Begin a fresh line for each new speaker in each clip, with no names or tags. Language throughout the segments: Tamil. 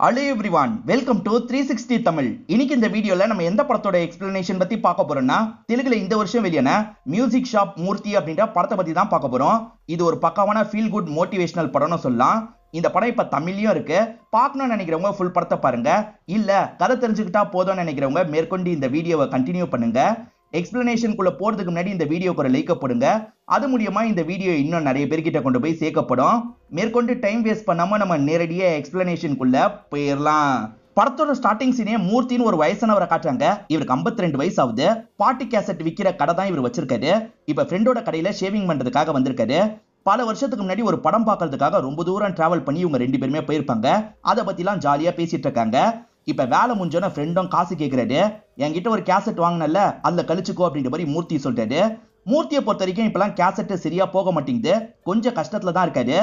Hello everyone, welcome to 360 Tamil. இன்னைக்கு இந்த வீடியோல நம்ம எந்த படத்தோட எக்ஸ்பிளனேஷன் பத்தி பார்க்க போறோம்னா தெலுங்குல இந்த வருஷம் வெளியான மியூசிக் ஷாப் மூர்த்தி அப்படின்ற படத்தை பத்தி தான் பார்க்க போறோம். இது ஒரு பக்காவான ஃபீல் குட் மோட்டிவேஷனல் படம்னு சொல்லலாம். இந்த படம் இப்ப தமிழ்லயும் இருக்கு. பார்க்கணும்னு நினைக்கிறவங்க ஃபுல் படத்தை பாருங்க. இல்ல கதை தெரிஞ்சுக்கிட்டா போதும்னு நினைக்கிறவங்க மேற்கொண்டு இந்த வீடியோவை கண்டினியூ பண்ணுங்க. எக்ஸ்பிளனேஷனுக்குள்ள போறதுக்கு முன்னாடி இந்த வீடியோக்கு ஒரு லைக் போடுங்க. அது மூலியமா இந்த வீடியோ இன்னும் நிறைய பேர்கிட்ட கொண்டு போய் சேர்க்கப்படும். மேற்கொண்டு டைம் வேஸ்ட் பண்ணாம நம்ம நேரடியா எக்ஸ்பிளனேஷனுக்குள்ள போயிடலாம். படத்தோட ஸ்டார்டிங் சீனே மூர்த்தின்னு ஒரு வயசானவரை காட்டுறாங்க. இவருக்கு 52 வயசு ஆகுது. பாட்டி கேசட் விற்கிற கடை தான் இவர் வச்சிருக்காரு. இப்ப ஃப்ரெண்டோட கடையில ஷேவிங் பண்றதுக்காக வந்திருக்காரு. பல வருஷத்துக்கு முன்னாடி ஒரு படம் பார்க்கறதுக்காக ரொம்ப தூரம் டிராவல் பண்ணி இவங்க ரெண்டு பேருமே போயிருப்பாங்க. அதை பத்திலாம் ஜாலியா பேசிட்டு இருக்காங்க. இப்ப வேலை முடிஞ்சோன ஃப்ரெண்டும் காசு கேட்கிறாரு. என்கிட்ட ஒரு கேசட் வாங்கினல அதுல கழிச்சுக்கோ அப்படின்ற மாதிரி மூர்த்தி சொல்றாரு. மூர்த்தியை பொறுத்த வரைக்கும் இப்பெல்லாம் கேசட் சரியா போக மாட்டேங்குது. கொஞ்சம் கஷ்டத்துல தான் இருக்காரு.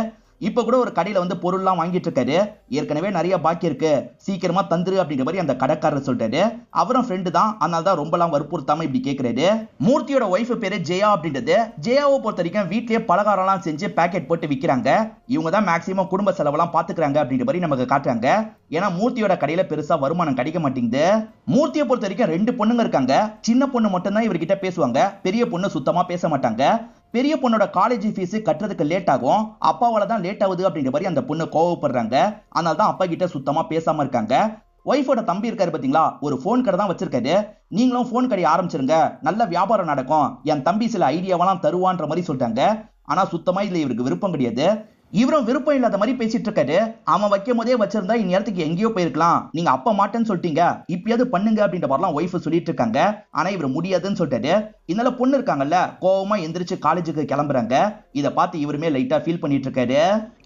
இப்ப கூட ஒரு கடையில வந்து பொருள்லாம் வாங்கிட்டு இருக்காரு. ஏற்கனவே நிறைய பாக்கி இருக்கு, சீக்கிரமா தந்துரு அப்படின்ற மாதிரி அந்த கடைக்காரர் சொல்றாரு. அவரும் ஃப்ரெண்டு தான், அதனால தான் ரொம்பலாம் வற்புறுத்தாம இப்படி கேட்கிறாரு. மூர்த்தியோட ஒய்ஃப் பேரு ஜெயா அப்படின்றது. ஜெயாவை பொறுத்த வரைக்கும் வீட்லயே பலகாரம்லாம் செஞ்சு பேக்கெட் போட்டு விற்கிறாங்க. இவங்க தான் மேக்சிமம் குடும்ப செலவெல்லாம் பாத்துக்கிறாங்க அப்படின்ற மாதிரி நமக்கு காட்டுறாங்க. ஏன்னா மூர்த்தியோட கடையில பெருசா வருமானம் கிடைக்க மாட்டேங்குது. மூர்த்தியை பொறுத்த வரைக்கும் 2 பொண்ணுங்க இருக்காங்க. சின்ன பொண்ணு மட்டும் தான் இவர்கிட்ட பேசுவாங்க. பெரிய பொண்ணு சுத்தமா பேச மாட்டாங்க. பெரிய பொண்ணோட காலேஜ் ஃபீஸ் கட்டுறதுக்கு லேட் ஆகும். அப்பாவால தான் லேட் ஆகுது அப்படின்ற மாதிரி அந்த பொண்ணு கோவப்படுறாங்க. அதனால தான் அப்பா கிட்ட சுத்தமா பேசாம இருக்காங்க. ஒய்ஃபோட தம்பி இருக்காரு பாத்தீங்களா, ஒரு போன் கடை தான் வச்சிருக்காரு. நீங்களும் போன் கடை ஆரம்பிச்சிருங்க, நல்ல வியாபாரம் நடக்கும், என் தம்பி சில ஐடியாவெல்லாம் தருவான்ற மாதிரி சொல்றாங்க. ஆனா சுத்தமா இதுல இவருக்கு விருப்பம் கிடையாது. இவரும் விருப்பம் இல்லாத மாதிரி பேசிட்டு இருக்காரு. அவன் வைக்கும் போதே வச்சிருந்தா இந்நேரத்துக்கு எங்கேயோ போயிருக்கலாம், நீங்க அப்ப மாட்டேன்னு சொல்லிட்டீங்க, இப்பயாவது பண்ணுங்க அப்படின்ற மாதிரிலாம் ஒய்ஃப் சொல்லிட்டு இருக்காங்க. ஆனா இவர் முடியாதுன்னு சொல்லிட்டாரு. இதனால பொண்ணு இருக்காங்கல்ல, கோவமா எந்திரிச்சு காலேஜுக்கு கிளம்புறாங்க. இதை பார்த்து இவருமே லைட்டா ஃபீல் பண்ணிட்டு இருக்காரு.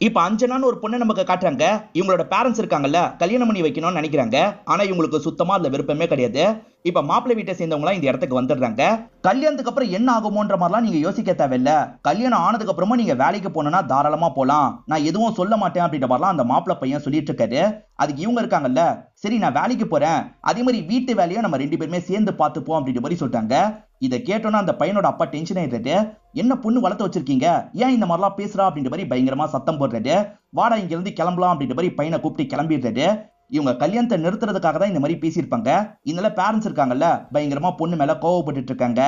இப்ப அஞ்சனான்னு ஒரு பொண்ணு நமக்கு காட்டுறாங்க. இவங்களோட பேரண்ட்ஸ் இருக்காங்கல்ல, கல்யாணம் பண்ணி வைக்கணும்னு நினைக்கிறாங்க. ஆனா இவங்களுக்கு சுத்தமா அதுல விருப்பமே கிடையாது. இப்ப மாப்பிள்ளை வீட்டை சேர்ந்தவங்களா இந்த இடத்துக்கு வந்துடுறாங்க. கல்யாணத்துக்கு அப்புறம் என்ன ஆகுமோன்ற மாதிரிலாம் நீங்க யோசிக்க தேவையில்ல. கல்யாணம் ஆனதுக்கு அப்புறமா நீங்க வேலைக்கு போனா தாராளமா போலாம், நான் எதுவும் சொல்ல மாட்டேன் அப்படின்ற மாதிரிலாம் அந்த மாப்பிள்ளை பையன் சொல்லிட்டு இருக்காரு. அதுக்கு இவங்க இருக்காங்கல்ல, சரி நான் வேலைக்கு போறேன், அதே மாதிரி வீட்டு வேலையை நம்ம 2 பேருமே சேர்ந்து பார்த்துப்போம் அப்படின்ற மாதிரி சொல்லிட்டாங்க. இதை கேட்டோன்னா அந்த பையனோட அப்பா டென்ஷன் ஆயிடுறாரு. என்ன பொண்ணு வளர்த்து வச்சிருக்கீங்க, ஏன் இந்த மாதிரிலாம் பேசுறா அப்படின்ற மாதிரி பயங்கரமா சத்தம் போடுறாரு. வாடா இங்க இருந்து கிளம்பலாம் அப்படின்ற மாதிரி பையனை கூப்பிட்டு கிளம்பிடுறாரு. இவங்க கல்யாணத்தை நிறுத்துறதுக்காக தான் இந்த மாதிரி பேசியிருப்பாங்க. இதனால பேரண்ட்ஸ் இருக்காங்கல்ல, பயங்கரமா பொண்ணு மேல கோவப்பட்டு இருக்காங்க.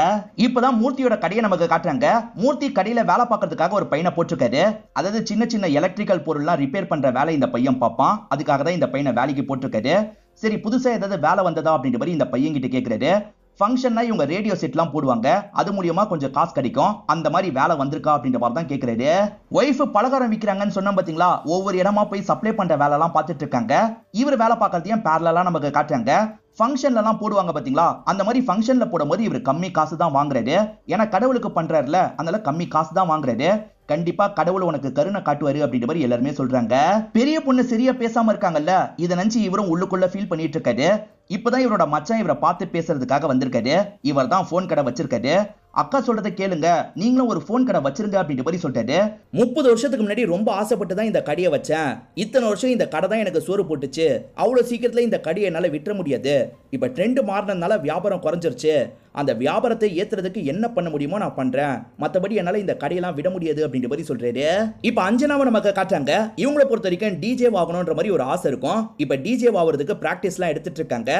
இப்பதான் மூர்த்தியோட கடையை நமக்கு காட்டுறாங்க. மூர்த்தி கடையில வேலை பார்க்கறதுக்காக ஒரு பையனை போட்டிருக்காரு. அதாவது சின்ன சின்ன எலக்ட்ரிக்கல் பொருள்லாம் ரிப்பேர் பண்ற வேலை இந்த பையன் பார்ப்பான். அதுக்காக தான் இந்த பையனை வேலைக்கு போட்டிருக்காரு. சரி புதுசா ஏதாவது வேலை வந்ததா அப்படின்ற மாதிரி இந்த பையன் கிட்ட கேட்கிறாரு. ஃபங்க்ஷன்னா இவங்க ரேடியோ செட்லாம் போடுவாங்க, அது மூலியமா கொஞ்சம் காசு கிடைக்கும், அந்த மாதிரி வேலை வந்திருக்கா அப்படின்ற மாதிரி தான் கேட்கிறாரு. ஒய்ஃப் பலகாரம் விற்கிறாங்கன்னு சொன்னா பாத்தீங்களா, ஒவ்வொரு இடமா போய் சப்ளை பண்ற வேலை எல்லாம் பார்த்துட்டு இருக்காங்க. இவர் வேலை பார்க்கறதையும் பேரலா நமக்கு காட்டுறாங்க. ஃபங்க்ஷன்ல எல்லாம் போடுவாங்க பாத்தீங்களா, அந்த மாதிரி ஃபங்க்ஷன்ல போடும்போது இவர் கம்மி காசு தான் வாங்குறாரு. ஏன்னா கடவுளுக்கு பண்றாருல, அதனால கம்மி காசு தான் வாங்குறாரு. கண்டிப்பா கடவுள் உனக்கு கருணை காட்டுவாரு அப்படின்ற மாதிரி எல்லாருமே சொல்றாங்க. பெரிய பொண்ணு சரியா பேசாம இருக்காங்கல்ல, இதை நினைச்சு இவரும் உள்ளுக்குள்ள ஃபீல் பண்ணிட்டு இருக்காரு. இப்பதான் இவரோட மச்சான் இவரை பார்த்து பேசுறதுக்காக வந்திருக்காரு. இவர் தான் போன் கடை வச்சிருக்காரு. அக்கா சொல்றதை கேளுங்க, நீங்களும் ஒரு போன் கடை வச்சிருங்க அப்படின்ற மாதிரி சொல்லிட்டாரு. 30 வருஷத்துக்கு முன்னாடி ரொம்ப ஆசைப்பட்டு தான் இந்த கடையை வச்சேன். இத்தனை வருஷம் இந்த கடை தான் எனக்கு சோறு போட்டுச்சு. அவ்வளவு சீக்கிரத்துல இந்த கடையை என்னால விற்ற முடியாது. இப்ப ட்ரெண்ட் மாறினதுனால வியாபாரம் குறைஞ்சிருச்சு. அந்த வியாபாரத்தை ஏத்துறதுக்கு என்ன பண்ண முடியுமோ நான் பண்றேன், மத்தபடி என்னால இந்த கடையெல்லாம் விட முடியாது அப்படின்ற மாதிரி சொல்றாரு. இப்ப அஞ்சனாவை நமக்கு காட்டுறாங்க. இவங்களை பொறுத்த வரைக்கும் டிஜே ஆகணும்ன்ற மாதிரி ஒரு ஆசை இருக்கும். இப்ப டிஜே ஆகிறதுக்கு பிராக்டிஸ் எல்லாம் எடுத்துட்டு இருக்காங்க.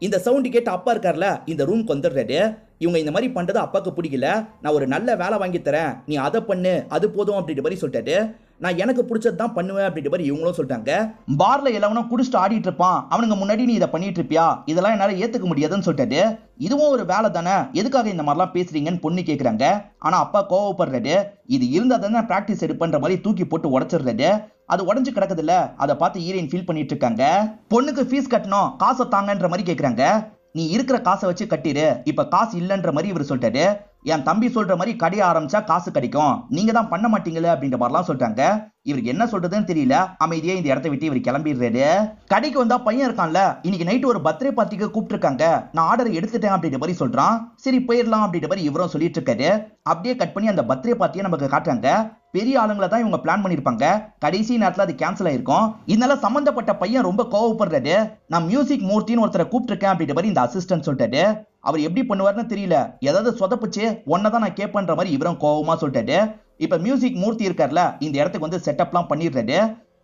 இந்த சவுண்ட் கேட்டு அப்பா இருக்கார்ல, இந்த ரூம்க்கு வந்துடுறாரு. இவங்க இந்த மாதிரி பண்றது அப்பாக்கு பிடிக்கல. நான் ஒரு நல்ல வேலை வாங்கி தரேன், நீ அதை பண்ணு, அது போதும் அப்படின்ற மாதிரி சொல்லிட்டாரு. நான் எனக்கு பிடிச்சது தான் பண்ணுவேன் அப்படின்ற மாதிரி இவங்களும் சொல்லிட்டாங்க. பார்ல எல்லாவனும் குடிச்சிட்டு ஆடிட்டு இருப்பான், அவனுங்க முன்னாடி நீ இதை பண்ணிட்டு இருப்பியா, இதெல்லாம் என்னால ஏத்துக்க முடியாதுன்னு சொல்லிட்டாரு. இதுவும் ஒரு வேலை தானே, எதுக்காக இந்த மாதிரிலாம் பேசுறீங்கன்னு பொண்ணு கேட்கறாங்க. ஆனா அப்பா கோவப்படுறாரு. இது இருந்தா தானே பிராக்டிஸ் எடுப்பன்ற மாதிரி தூக்கி போட்டு உடைச்சிடுறாரு. அது உடஞ்சு கிடக்குது இல்ல, அதை பார்த்து ஹீரோயின் ஃபீல் பண்ணிட்டு இருக்காங்க. பொண்ணுக்கு ஃபீஸ் கட்டணும், காசை தாங்கன்ற மாதிரி கேட்கறாங்க. நீ இருக்கிற காசை வச்சு கட்டிடு, இப்ப காசு இல்லைன்ற மாதிரி இவர் சொல்லிட்டாரு. என் தம்பி சொல்ற மாதிரி கடையை ஆரம்பிச்சா காசு கிடைக்கும், நீங்க தான் பண்ண மாட்டீங்களே அப்படின்ற மாதிரிலாம் சொல்றாங்க. இவருக்கு என்ன சொல்றதுன்னு தெரியல. அமைதியா இந்த இடத்தை விட்டு இவர் கிளம்பிடுறாரு. கடைக்கு வந்தா பையன் இருக்கான்ல, இன்னைக்கு நைட்டு ஒரு பர்த்டே பார்ட்டிக்கு கூப்பிட்டு இருக்காங்க, நான் ஆர்டர் எடுத்துட்டேன் அப்படின்ற மாதிரி சொல்றான். சரி போயிடலாம் அப்படின்ற மாதிரி இவரும் சொல்லிட்டு இருக்காரு. அப்படியே கட் பண்ணி அந்த பர்த்டே பார்ட்டியை நமக்கு காட்டுறாங்க. பெரிய ஆளுங்களை தான் இவங்க பிளான் பண்ணிருப்பாங்க. கடைசி நேரத்துல அது கேன்சல் ஆயிருக்கும். இதனால சம்பந்தப்பட்ட பையன் ரொம்ப கோவப்படுறாரு. நான் மியூசிக் மூர்த்தின்னு ஒருத்தரை கூப்பிட்டு அப்படின்ற மாதிரி இந்த அசிஸ்டன்ட் சொல்லிட்டாரு. அவர் எப்படி பண்ணுவாருன்னு தெரியல, ஏதாவது சொதப்புச்சு ஒன்னதான் நான் கேட்பேன்ற மாதிரி இவரும் கோவமா சொல்லிட்டாரு. இப்ப மியூசிக் மூர்த்தி இருக்கார்ல, இந்த இடத்துக்கு வந்து செட்டப்லாம் பண்ணிடுறாரு.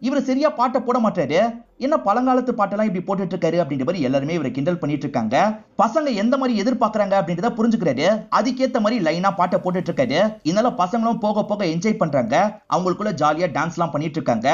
இவர் சரியா பாட்டை போட மாட்டாரு, என்ன பழங்காலத்து பாட்டெல்லாம் இப்படி போட்டுட்டு இருக்காரு அப்படின்ற மாதிரி எல்லாருமே இவரை கிண்டல் பண்ணிட்டு இருக்காங்க. பசங்க எந்த மாதிரி எதிர்பார்க்கறாங்க அப்படின்றத புரிஞ்சுக்கிறாரு, அதுக்கேத்த மாதிரி லைனா பாட்டை போட்டுட்டு இருக்காரு. இதனால பசங்களும் போக போக என்ஜாய் பண்றாங்க, அவங்களுக்குள்ள ஜாலியா டான்ஸ் எல்லாம் பண்ணிட்டு இருக்காங்க.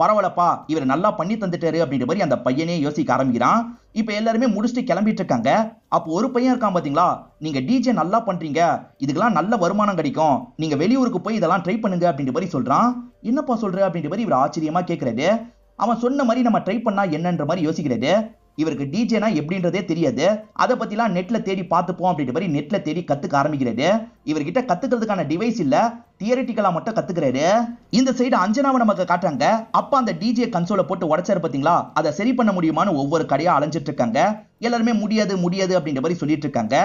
பரவாயில்லப்பா, இவர் நல்லா பண்ணி தந்துட்டாரு அப்படின்ற மாதிரி அந்த பையனே யோசிக்க ஆரம்பிக்கிறான். இப்ப எல்லாருமே முடிச்சுட்டு கிளம்பிட்டு இருக்காங்க. அப்போ ஒரு பையன் இருக்கான் பாத்தீங்களா, நீங்க டிஜே நல்லா பண்றீங்க, இதுக்கெல்லாம் நல்ல வருமானம் கிடைக்கும், நீங்க வெளியூருக்கு போய் இதெல்லாம் ட்ரை பண்ணுங்க அப்படின்ற மாதிரி சொல்றான். என்னப்பா சொல்ற அப்படின்ற மாதிரி இவர் ஆச்சரியமா கேட்கிறாரு. அவன் சொன்ன மாதிரி நம்ம ட்ரை பண்ணா என்னன்ற மாதிரி யோசிக்கிறாரு. இவருக்கு டிஜேனா எப்படின்றதே தெரியாது, அதை பத்திலாம் நெட்ல தேடி பார்த்துப்போம் அப்படின்ற மாதிரி நெட்ல தேடி கத்துக்க ஆரம்பிக்கிறாரு. இவர்கிட்ட கத்துக்கிறதுக்கான டிவைஸ் இல்ல, தியரிட்டிக்கலா மட்டும் கத்துக்கிறாரு. இந்த சைடு அஞ்சனாவை நமக்கு காட்டுறாங்க. அப்ப அந்த டிஜே கன்சோலை போட்டு உடைச்சாரு பாத்தீங்களா, அதை சரி பண்ண முடியுமான்னு ஒவ்வொரு கடையா அலைஞ்சிட்டு இருக்காங்க. எல்லாருமே முடியாது முடியாது அப்படின்ற மாதிரி சொல்லிட்டு இருக்காங்க.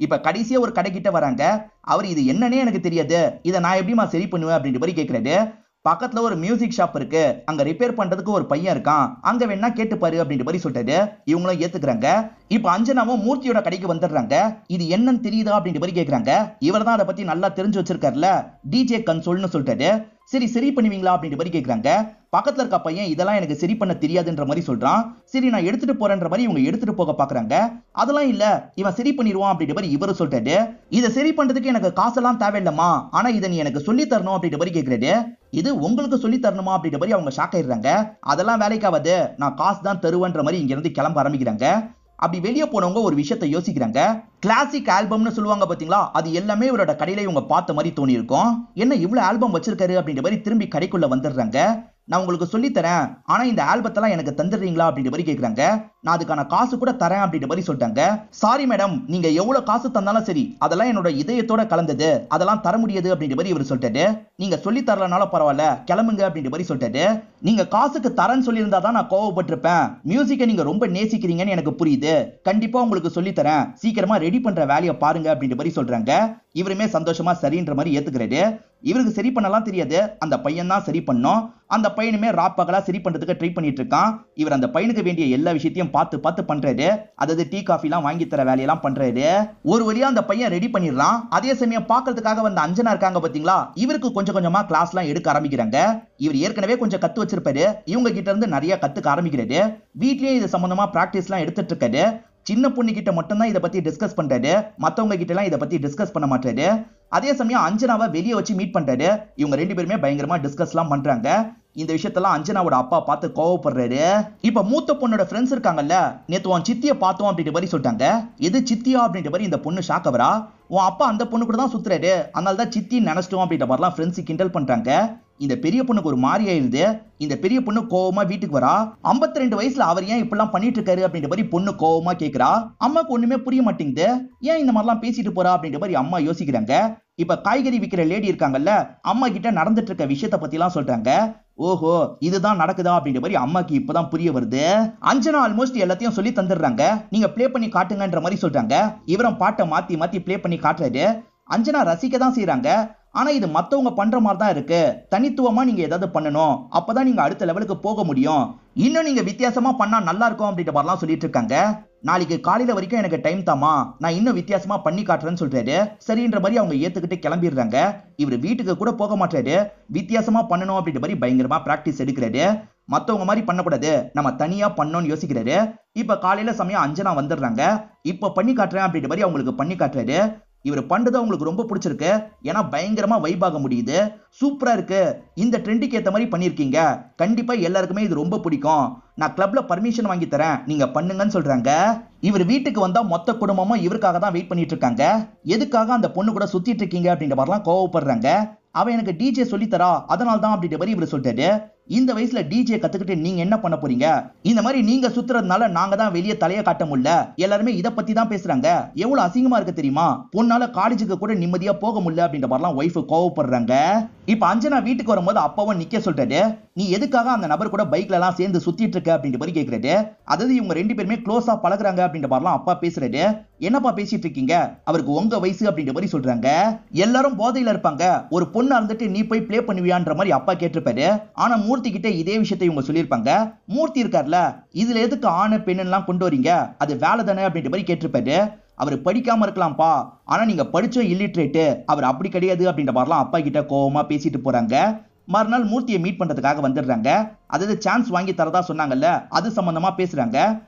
இப்ப கடைசியா ஒரு கடை கிட்ட வராங்க. அவர் இது என்னன்னே எனக்கு தெரியாது, இதை நான் எப்படிமா சரி பண்ணுவேன் அப்படின்ற மாதிரி கேட்கிறாரு. பக்கத்துல ஒரு மியூசிக் ஷாப் இருக்கு, அங்க ரிப்பேர் பண்றதுக்கு ஒரு பையன் இருக்கான், அங்க வேணா கேட்டுப்பாரு அப்படின்ற மாதிரி சொல்லிட்டாரு. இவங்களும் ஏத்துக்கிறாங்க. இப்ப அஞ்சனாவும் மூர்த்தியோட கடைக்கு வந்துடுறாங்க. இது என்னன்னு தெரியுதா அப்படின்ற மாதிரி கேக்குறாங்க. இவர் தான் அதை பத்தி நல்லா தெரிஞ்சு வச்சிருக்காருல, டிஜே கன்சோல்னு சொல்லிட்டாரு. சரி சரி பண்ணுவீங்களா அப்படின்ற மாதிரி கேக்குறாங்க. பக்கத்துல இருக்க பையன் இதெல்லாம் எனக்கு சரி பண்ண தெரியாதுன்ற மாதிரி சொல்றான். சரி நான் எடுத்துட்டு போறேன்ற மாதிரி இவங்க எடுத்துட்டு போக பாக்குறாங்க. அதெல்லாம் இல்ல, இவன் சரி பண்ணிடுவான் அப்படின்ற மாதிரி இவரு சொல்லிட்டாரு. இதை சரி பண்றதுக்கு எனக்கு காசெல்லாம் தேவையில்லமா, ஆனா இதை நீ எனக்கு சொல்லி தரணும் அப்படின்ற மாதிரி கேக்குறாரு. இது உங்களுக்கு சொல்லி தரணுமா அப்படின்ற மாதிரி அவங்க ஷாக் ஆயிடுறாங்க. அதெல்லாம் வேலைக்காவது, நான் காசு தான் தருவேன்ற மாதிரி இங்க இருந்து கிளம்ப ஆரம்பிக்கிறாங்க. அப்படி வெளியே போனவங்க ஒரு விஷயத்தை யோசிக்கிறாங்க. கிளாசிக் ஆல்பம்னு சொல்லுவாங்க பாத்தீங்களா, அது எல்லாமே இவரோட கடையில இவங்க பார்த்த மாதிரி தோணி இருக்கும். என்ன இவ்வளவு ஆல்பம் வச்சிருக்காரு அப்படின்ற மாதிரி திரும்பி கடைக்குள்ள வந்துடுறாங்க. நான் உங்களுக்கு சொல்லி தரேன், ஆனா இந்த ஆல்பத்தெல்லாம் எனக்கு தந்துடுறீங்களா அப்படின்ற மாதிரி கேக்குறாங்க. நான் அதுக்கான காசு கூட தரேன் அப்படின்ற மாதிரி சொல்லிட்டாங்க. சாரி மேடம், நீங்க எவ்வளவு காசு தந்தாலும் சரி, அதெல்லாம் என்னோட இதயத்தோட கலந்தது, அதெல்லாம் தர முடியாது அப்படின்ற மாதிரி இவர் சொல்லிட்டாரு. நீங்க சொல்லி தரலனாலும் பரவாயில்ல, கிளம்புங்க அப்படின்ற மாதிரி சொல்லிட்டாரு. நீங்க காசுக்கு தரேன்னு சொல்லியிருந்தா தான் நான் கோவப்பட்டிருப்பேன், மியூசிக்கை நீங்க ரொம்ப நேசிக்கிறீங்கன்னு எனக்கு புரியுது, கண்டிப்பா உங்களுக்கு சொல்லி தரேன், சீக்கிரமா ரெடி பண்ற வேலையை பாருங்க அப்படின்ற மாதிரி சொல்றாங்க. இவருமே சந்தோஷமா சரின்ற மாதிரி ஏத்துக்கிறாரு. இவருக்கு சரி பண்ணலாம் தெரியாது, அந்த பையன் தான் சரி பண்ணோம். அந்த பையனுமே ராப்பகலா சரி பண்றதுக்கு ட்ரை பண்ணிட்டு இருக்கான். இவர் அந்த பையனுக்கு வேண்டிய எல்லா விஷயத்தையும் பார்த்து பார்த்து பண்றாரு. அதாவது டீ காஃபி எல்லாம் வாங்கி தர வேலையெல்லாம் பண்றாரு. ஒரு வழியா அந்த பையன் ரெடி பண்ணிடலாம். அதே சமயம் பாக்குறதுக்காக வந்த அஞ்சனா இருக்காங்க பாத்தீங்களா, இவருக்கு கொஞ்சம் கொஞ்சமா கிளாஸ் எல்லாம் எடுக்க ஆரம்பிக்கிறாங்க. இவர் ஏற்கனவே கொஞ்சம் கத்து வச்சிருப்பாரு, இவங்க கிட்ட இருந்து நிறைய கத்துக்க ஆரம்பிக்கிறாரு. வீட்லயே இது சம்பந்தமா பிராக்டிஸ் எல்லாம் எடுத்துட்டு இருக்காரு. சின்ன பொண்ணு கிட்ட மட்டும் தான் இதை பத்தி டிஸ்கஸ் பண்றாரு, மத்தவங்க கிட்ட எல்லாம் இதை பத்தி டிஸ்கஸ் பண்ண மாட்டாரு. அதே சமயம் அஞ்சனாவை வெளியே வச்சு மீட் பண்றாரு. இவங்க ரெண்டு பேருமே பயங்கரமா டிஸ்கஸ் எல்லாம் பண்றாங்க. இந்த விஷயத்தெல்லாம் அஞ்சனாவோட அப்பா பார்த்து கோவப்படுறாரு. இப்ப மூத்த பொண்ணோட ஃப்ரெண்ட்ஸ் இருக்காங்கல்ல, நேத்து உன் சித்திய பார்த்தோம் அப்படின்ற மாதிரி சொல்லிட்டாங்க. எது சித்தியா அப்படின்ற மாதிரி இந்த பொண்ணு ஷாக் ஆவரா. உன் அப்பா அந்த பொண்ணு கூட தான் சுத்துறாரு, அதனால தான் சித்தின்னு நினைச்சிட்டோம் அப்படின்ற மாதிரிலாம் ஃப்ரெண்ட்ஸ் கிண்டல் பண்றாங்க. இந்த பெரிய பொண்ணுக்கு ஒரு மாதிரி ஆயிருது. இந்த பெரிய பொண்ணு கோவமா வீட்டுக்கு வரா. 52 வயசுல அவர் ஏன் இப்பெல்லாம் பண்ணிட்டு இருக்காரு அப்படின்ற மாதிரி பொண்ணு கோவமா கேக்குறா. அம்மாக்கு ஒண்ணுமே புரிய மாட்டேங்குது, ஏன் இந்த மாதிரிலாம் பேசிட்டு போறா அப்படின்ற மாதிரி அம்மா யோசிக்கிறாங்க. இப்ப காய்கறி விக்கிற லேடி இருக்காங்கல்ல, அம்மா கிட்ட நடந்துட்டு இருக்க விஷயத்த பத்தி எல்லாம் சொல்றாங்க. ஓஹோ, இதுதான் நடக்குதா அப்படின்ற மாதிரி அம்மாக்கு இப்பதான் புரிய வருது. அஞ்சனா ஆல்மோஸ்ட் எல்லாத்தையும் சொல்லி தந்துடுறாங்க. நீங்க ப்ளே பண்ணி காட்டுங்கன்ற மாதிரி சொல்றாங்க. இவரும் பாட்டை மாத்தி மாத்தி ப்ளே பண்ணி காட்டுறாரு. அஞ்சனா ரசிக்க தான் செய்யறாங்க. ஆனா இது மத்தவங்க பண்ற மாதிரி தான் இருக்கு, தனித்துவமா நீங்க ஏதாவது பண்ணணும், அப்பதான் நீங்க அடுத்த லெவலுக்கு போக முடியும், இன்னும் நீங்க வித்தியாசமா பண்ணா நல்லா இருக்கும் அப்படின்ற மாதிரிலாம் சொல்லிட்டு இருக்காங்க. நாளைக்கு காலையில வரைக்கும் எனக்கு டைம் தாமா, நான் இன்னும் வித்தியாசமா பண்ணி காட்டுறேன்னு சொல்றாரு. சரின்ற மாதிரி அவங்க ஏத்துக்கிட்டு கிளம்பிடுறாங்க. இவர் வீட்டுக்கு கூட போக மாட்டாரு, வித்தியாசமா பண்ணணும் அப்படின்ற மாதிரி பயங்கரமா பிராக்டிஸ் எடுக்கிறாரு. மத்தவங்க மாதிரி பண்ணக்கூடாது, நம்ம தனியா பண்ணணும்னு யோசிக்கிறாரு. இப்ப காலையில சமயம் அஞ்சனா வந்துடுறாங்க. இப்ப பண்ணி காட்டுறேன் அப்படின்ற மாதிரி அவங்களுக்கு பண்ணி காட்டுறாரு. இவர் பண்றது அவங்களுக்கு ரொம்ப பிடிச்சிருக்கு, ஏன்னா பயங்கரமா வைப் ஆக முடியுது. சூப்பரா இருக்கு, இந்த ட்ரெண்டுக்கு ஏத்த மாதிரி பண்ணிருக்கீங்க, கண்டிப்பா எல்லாருக்குமே இது ரொம்ப பிடிக்கும், நான் கிளப்ல பர்மிஷன் வாங்கி தரேன், நீங்க பண்ணுங்கன்னு சொல்றாங்க. இவர் வீட்டுக்கு வந்தா மொத்த குடும்பமா இவருக்காக தான் வெயிட் பண்ணிட்டு இருக்காங்க. எதுக்காக அந்த பொண்ணு கூட சுத்திட்டு இருக்கீங்க அப்படின்ற மாதிரிலாம் கோவப்படுறாங்க. அவ எனக்கு டிஜே சொல்லி தரா, அதனால தான் அப்படின்ற மாதிரி இவர் சொல்லிட்டாரு. இந்த வயசுல டிஜே கத்துக்கிட்டு நீங்க என்ன பண்ண போறீங்க, இந்த மாதிரி நீங்க சுத்துறதுனால நாங்க தான் வெளியே தலைய காட்ட முடியல, எல்லாருமே இத பத்தி தான் பேசுறாங்க, எவ்வளவு அசிங்கமா இருக்கு தெரியுமா, பொண்ணால காலேஜுக்கு கூட நிம்மதியா போக முடியல அப்படின்ற மாதிரிலாம் ஒய்ஃப் கோவப்படுறாங்க. இப்ப அஞ்சனா வீட்டுக்கு வரும்போது அப்பாவும் நிக்க சொல்றாரு. நீ எதுக்காக அந்த நபர் கூட பைக்ல எல்லாம் சேர்ந்து சுத்திட்டு இருக்க அப்படின்ற மாதிரி கேக்குறாரு. அதாவது இவங்க ரெண்டு பேருமே க்ளோஸா பழகுறாங்க அப்படின்ற மாதிரிலாம் அப்பா பேசுறாரு. என்னப்பா பேசிட்டு இருக்கீங்க, அவருக்கு உங்க வயசு அப்படின்ற மாதிரி சொல்றாங்க. எல்லாரும் போதையில இருப்பாங்க, ஒரு பொண்ணா இருந்துட்டு நீ போய் ப்ளே பண்ணுவியான்ற மாதிரி அப்பா கேட்டிருப்பாரு. ஆனா மூர்த்தி கிட்ட இதே விஷயத்தை இவங்க சொல்லியிருப்பாங்க. மூர்த்தி இருக்கார்ல, இதுல எதுக்கு ஆணு பெண்ணு எல்லாம் கொண்டு வரீங்க, அது வேலை தானே அப்படின்ற மாதிரி கேட்டிருப்பாரு. அவர் படிக்காம இருக்கலாம்ப்பா, ஆனா நீங்க படிச்சும் இல்லிட்ரேட்டு, அவர் அப்படி கிடையாது அப்படின்ற மாதிரிலாம் அப்பா கிட்ட கோவமா பேசிட்டு போறாங்க. மறுநாள் மூர்த்தியை மீட் பண்றதுக்காக வந்துடுறாங்க. அதாவது சான்ஸ் வாங்கி தரதா சொன்னாங்கல்ல, அது சம்பந்தமா பேசுறாங்க.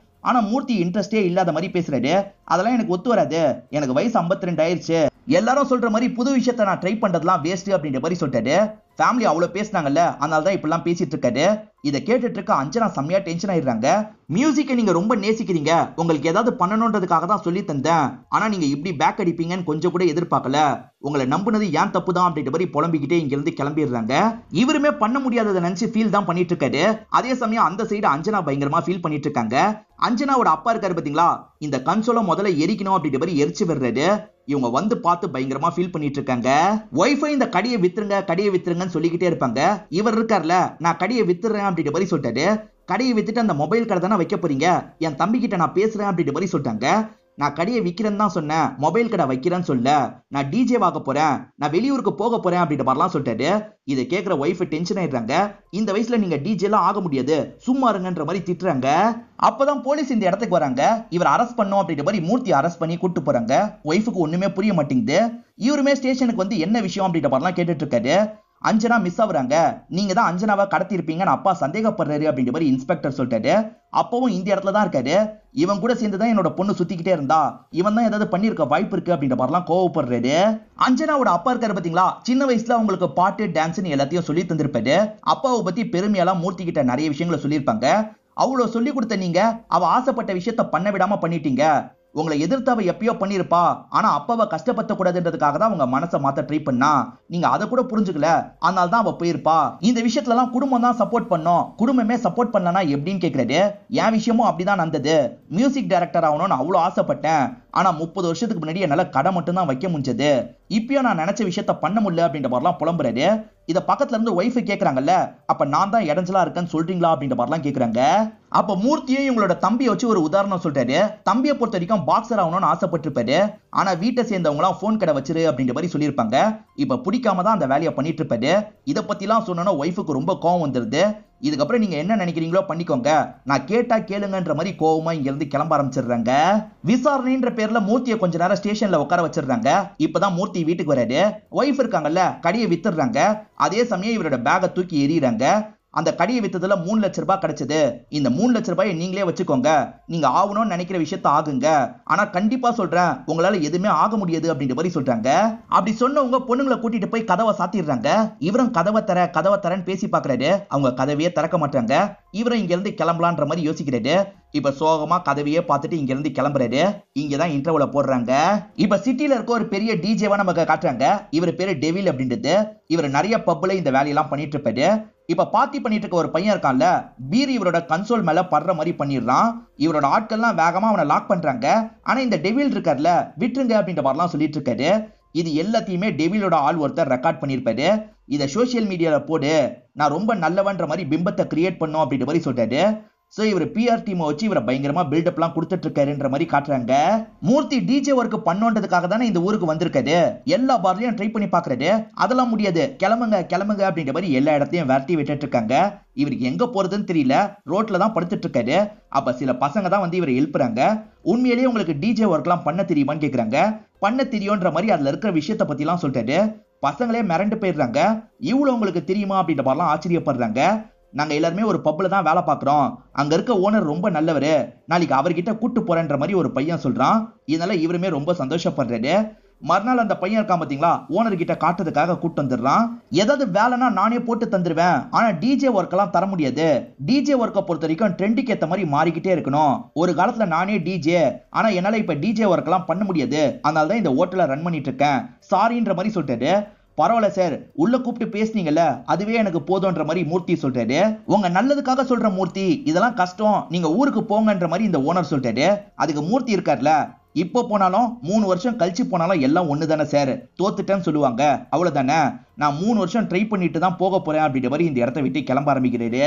ஆனா மூர்த்தி இன்ட்ரெஸ்டே இல்லாத மாதிரி பேசுறாரு. அதெல்லாம் எனக்கு ஒத்து வராது, எனக்கு வயசு 52 ஆயிருச்சு, எல்லாரும் சொல்ற மாதிரி புது விஷயத்தை நான் ட்ரை பண்றதுலாம் வேஸ்ட் அப்படின்ற மாதிரி சொல்லிட்டாரு. ஃபேமிலி அவ்வளவு பேசினாங்கல்ல, அதனால தான் இப்படிலாம் பேசிட்டு இருக்காரு. இதை கேட்டுட்டு இருக்க அஞ்சனா செம்மையா டென்ஷன் ஆயிடுறாங்க. மியூசிக்கை நீங்க ரொம்ப நேசிக்கிறீங்க, உங்களுக்கு ஏதாவது பண்ணணும்ன்றதுக்காக தான் சொல்லி தந்தேன், ஆனா நீங்க இப்படி பேக் அடிப்பீங்கன்னு கொஞ்சம் கூட எதிர்பார்க்கல, உங்களை நம்புனது ஏன் தப்பு தான் அப்படின்ற மாதிரி புலம்பிக்கிட்டே இங்க இருந்து கிளம்பிடுறாங்க. இவருமே பண்ண முடியாததை நினைச்சு ஃபீல் தான் பண்ணிட்டு இருக்காரு. அதே சமயம் அந்த சைடு அஞ்சனா பயங்கரமா ஃபீல் பண்ணிட்டு இருக்காங்க. அஞ்சனாவோட அப்பா இருக்காரு பாத்தீங்களா, இந்த கன்சோலை முதல்ல எரிக்கணும் அப்படின்ற மாதிரி எரிச்சு விடுறாரு. இவங்க வந்து பார்த்து பயங்கரமா ஃபீல் பண்ணிட்டு இருக்காங்க. ஒய்ஃபை இந்த கடையை வித்துருங்கன்னு சொல்லிக்கிட்டே இருப்பாங்க. இவர் இருக்கார்ல, நான் கடையை வித்துறேன் அப்படின்ற மாதிரி சொல்லிட்டாரு. கடையை வித்துட்டு அந்த மொபைல் கடை தானே வைக்க போறீங்க, என் தம்பி கிட்ட நான் பேசுறேன் அப்படின்ற மாதிரி சொல்லிட்டாங்க. நான் கடையை விக்கிறேன்னு தான் சொன்னேன், மொபைல் கடை வைக்கிறேன்னு சொல்ல, நான் டிஜே வாங்க போறேன், நான் வெளியூருக்கு போக போறேன் அப்படின்ற மாதிரிலாம் சொல்லிட்டாரு. இதை கேட்கிற ஒய்ஃப் டென்ஷன் ஆயிடுறாங்க. இந்த வயசுல நீங்க டிஜே எல்லாம் ஆக முடியாது, சும்மா இருங்கன்ற மாதிரி திட்டுறாங்க. அப்பதான் போலீஸ் இந்த இடத்துக்கு வராங்க. இவர் அரெஸ்ட் பண்ணோம் அப்படின்ற மாதிரி மூர்த்தி அரெஸ்ட் பண்ணி கூட்டு போறாங்க. ஒய்ஃபுக்கு ஒண்ணுமே புரிய மாட்டேங்குது. இவருமே ஸ்டேஷனுக்கு வந்து என்ன விஷயம் அப்படின்ற மாதிரிலாம் கேட்டுட்டு இருக்காரு. அஞ்சனா மிஸ் ஆகுறாங்க, நீங்க தான் அஞ்சனாவை கடத்தி இருப்பீங்கன்னு அப்பா சந்தேகப்படுறாரு அப்படின்ற மாதிரி இன்ஸ்பெக்டர் சொல்லிட்டாரு. அப்பவும் இந்த இடத்துல தான் இருக்காரு. இவன் கூட சேர்ந்துதான் என்னோட பொண்ணு சுத்திக்கிட்டே இருந்தா, இவன் தான் ஏதாவது பண்ணிருக்க வாய்ப்பு இருக்கு அப்படின்ற மாதிரிலாம் கோவப்படுறாரு. அஞ்சனாவோட அப்பா இருக்காரு பாத்தீங்களா, சின்ன வயசுல அவங்களுக்கு பாட்டு டான்ஸ்னு எல்லாத்தையும் சொல்லி தந்திருப்பாரு. அப்பாவை பத்தி பெருமையெல்லாம் மூர்த்தி கிட்ட நிறைய விஷயங்களை சொல்லியிருப்பாங்க. அவ்வளவு சொல்லி கொடுத்த நீங்க அவ ஆசைப்பட்ட விஷயத்த பண்ண விடாம பண்ணிட்டீங்க. உங்களை எதிர்த்து அவ எப்பயோ பண்ணிருப்பா, ஆனா அப்பாவை கஷ்டப்படுத்த கூடாதுன்றதுக்காக தான் உங்க மனசை மாத்த ட்ரை பண்ணா, நீங்க அதை கூட புரிஞ்சுக்கல, அதனால தான் அவ போயிருப்பா. இந்த விஷயத்துல எல்லாம் குடும்பம் தான் சப்போர்ட் பண்ணோம், குடும்பமே சப்போர்ட் பண்ணலனா எப்படின்னு கேக்குறாரு. என் விஷயமும் அப்படிதான் நடந்தது, மியூசிக் டைரக்டர் ஆகணும்னு அவ்வளவு ஆசைப்பட்டேன், ஆனா 30 வருஷத்துக்கு முன்னாடி என்னால கடை மட்டும் தான் வைக்க முடிஞ்சது, இப்பயும் நான் நினைச்ச விஷயத்த பண்ண முடியல அப்படின்ற மாதிரிலாம் புலம்புறாரு. இத பக்கத்துல இருந்து ஒய்ஃப் கேக்குறாங்கல்ல, அப்ப நான் தான் இடைஞ்சலா இருக்கேன்னு சொல்றீங்களா அப்படின்ற மாதிரிலாம் கேக்குறாங்க. அப்ப மூர்த்தியே இவங்களோட தம்பியை வச்சு ஒரு உதாரணம் சொல்றாரு. தம்பியை பொறுத்த வரைக்கும் பாக்ஸர் ஆகணும்னு ஆசைப்பட்டிருப்பாரு, ஆனா வீட்டை சேர்ந்தவங்க எல்லாம் போன் கடை வச்சிரு அப்படின்ற மாதிரி சொல்லியிருப்பாங்க. இப்ப பிடிக்காம தான் அந்த வேலையை பண்ணிட்டு இருப்பாரு. இதை பத்தி எல்லாம் சொன்னா ஒய்ஃபுக்கு ரொம்ப கோவம் வந்துருது. இதுக்கப்புறம் நீங்க என்ன நினைக்கிறீங்களோ பண்ணிக்கோங்க, நான் கேட்டா கேளுங்கன்ற மாதிரி கோவமா இங்க இருந்து கிளம்ப ஆரம்பிச்சிடுறாங்க. விசாரணைன்ற பேர்ல மூர்த்தியை கொஞ்ச நேரம் ஸ்டேஷன்ல உட்கார வச்சிடுறாங்க. இப்பதான் மூர்த்தி வீட்டுக்கு வராரு. ஒய்ஃப் இருக்காங்கல்ல, கடையை வித்துடுறாங்க. அதே சமயம் இவரோட பேக்கை தூக்கி எறிறாங்க. அந்த கடையை வித்ததுல 3 லட்சம் ரூபாய் கிடைச்சது, இந்த 3 லட்சம் ரூபாயை நீங்களே வச்சுக்கோங்க, நீங்க ஆகணும்னு நினைக்கிற விஷயத்த ஆகுங்க, ஆனா கண்டிப்பா சொல்றேன் உங்களால எதுவுமே ஆக முடியாது அப்படின்ற மாதிரி சொல்றாங்க. அப்படி சொன்னவங்க பொண்ணுங்களை கூட்டிட்டு போய் கதவை சாத்திடுறாங்க. இவரும் கதவை தரன்னு பேசி பாக்குறாரு. அவங்க கதவையே திறக்க மாட்டாங்க. இவரும் இங்க இருந்து கிளம்பலான்ற மாதிரி யோசிக்கிறாரு. இப்ப சோகமா கதவையே பார்த்துட்டு இங்க இருந்து கிளம்புறாரு. இங்கதான் இன்டர்வல போடுறாங்க. இப்ப சிட்டில இருக்க ஒரு பெரிய டிஜேவா நமக்கு காட்டுறாங்க. இவர் பேரு டெவில் அப்படின்றது. இவர் நிறைய பப்ல இந்த வேலையெல்லாம் பண்ணிட்டு இருப்பாரு. இப்ப பார்ட்டி பண்ணிட்டு இருக்க ஒரு பையன் இருக்கான்ல, பீர் இவரோட கன்சோல் மேல படுற மாதிரி பண்ணிடுறான். இவரோட ஆட்கள்லாம் வேகமா அவனை லாக் பண்றாங்க. ஆனா இந்த டெவில் இருக்கார்ல, விட்டுருங்க அப்படின்ற மாதிரிலாம் சொல்லிட்டு இருக்காரு. இது எல்லாத்தையுமே டெவிலோட ஆள் ஒருத்தர் ரெக்கார்ட் பண்ணிருப்பாரு. இதை சோசியல் மீடியால போடு, நான் ரொம்ப நல்லவன்ற மாதிரி பிம்பத்தை கிரியேட் பண்ணும் அப்படின்ற மாதிரி சொல்றாரு. சோ இவர் பிஆர் டீமை வச்சு இவரை பயங்கரமா பில்டப் எல்லாம் கொடுத்துட்டு இருக்காருன்ற மாதிரி காட்டுறாங்க. மூர்த்தி டிஜே ஒர்க் பண்ணோன்றதுக்காக தானே இந்த ஊருக்கு வந்திருக்காரு. எல்லா பார்லயும் ட்ரை பண்ணி பாக்குறாரு. அதெல்லாம் முடியாது, கிளம்புங்க அப்படின்ற மாதிரி எல்லா இடத்தையும் விரட்டி விட்டுட்டு இருக்காங்க. இவருக்கு எங்க போறதுன்னு தெரியல, ரோட்ல தான் படுத்துட்டு இருக்காரு. அப்ப சில பசங்க தான் வந்து இவரை எழுப்புறாங்க. உண்மையிலேயே உங்களுக்கு டிஜே ஒர்க் எல்லாம் பண்ண தெரியுமான்னு கேக்குறாங்க. பண்ண தெரியும்ன்ற மாதிரி அதுல இருக்கிற விஷயத்த பத்தி எல்லாம் சொல்லிட்டாரு. பசங்களே மிரண்டு போயிடுறாங்க. இவ்வளவு உங்களுக்கு தெரியுமா அப்படின்ற மாதிரிலாம் ஆச்சரியப்படுறாங்க. நாங்க எல்லாருமே ஒரு பப்ல தான் வேலை பார்க்கிறோம், அங்க இருக்க ஓனர் ரொம்ப நல்லவரு, நாளைக்கு அவர்கிட்ட கூட்டு போறேன்ற மாதிரி ஒரு பையன் சொல்றான். இதனால இவருமே ரொம்ப சந்தோஷப்படுறாரு. மறுநாள் அந்த பையன் இருக்கான் பாத்தீங்களா, ஓனர் கிட்ட காட்டுறதுக்காக கூட்டு வந்துடுறான். ஏதாவது வேலைனா நானே போட்டு தந்துருவேன், ஆனா டிஜே ஒர்க் எல்லாம் தர முடியாது, டிஜே ஒர்க்கை பொறுத்த வரைக்கும் ட்ரெண்டுக்கு ஏத்த மாதிரி மாறிக்கிட்டே இருக்கணும், ஒரு காலத்துல நானே டிஜே, ஆனா என்னால இப்ப டிஜே ஒர்க் எல்லாம் பண்ண முடியாது, அதனாலதான் இந்த ஹோட்டலை ரன் பண்ணிட்டு இருக்கேன், சாரின்ற மாதிரி சொல்லிட்டாரு. பரவாயில்ல சார், உள்ள கூப்பிட்டு பேசுனீங்கல்ல, அதுவே எனக்கு போதும்ன்ற மாதிரி மூர்த்தி சொல்றாரு. உங்க நல்லதுக்காக சொல்ற மூர்த்தி, இதெல்லாம் கஷ்டம், நீங்க ஊருக்கு போங்கன்ற மாதிரி இந்த ஓனர் சொல்றாரு. அதுக்கு மூர்த்தி இருக்கார்ல, இப்போ போனாலும் 3 வருஷம் கழிச்சு போனாலும் எல்லாம் ஒண்ணுதானே சார், தோத்துட்டேன்னு சொல்லுவாங்க, அவ்வளவுதானே, நான் 3 வருஷம் ட்ரை பண்ணிட்டு தான் போக போறேன் அப்படின்ற மாதிரி இந்த இடத்த விட்டு கிளம்ப ஆரம்பிக்கிறாரு.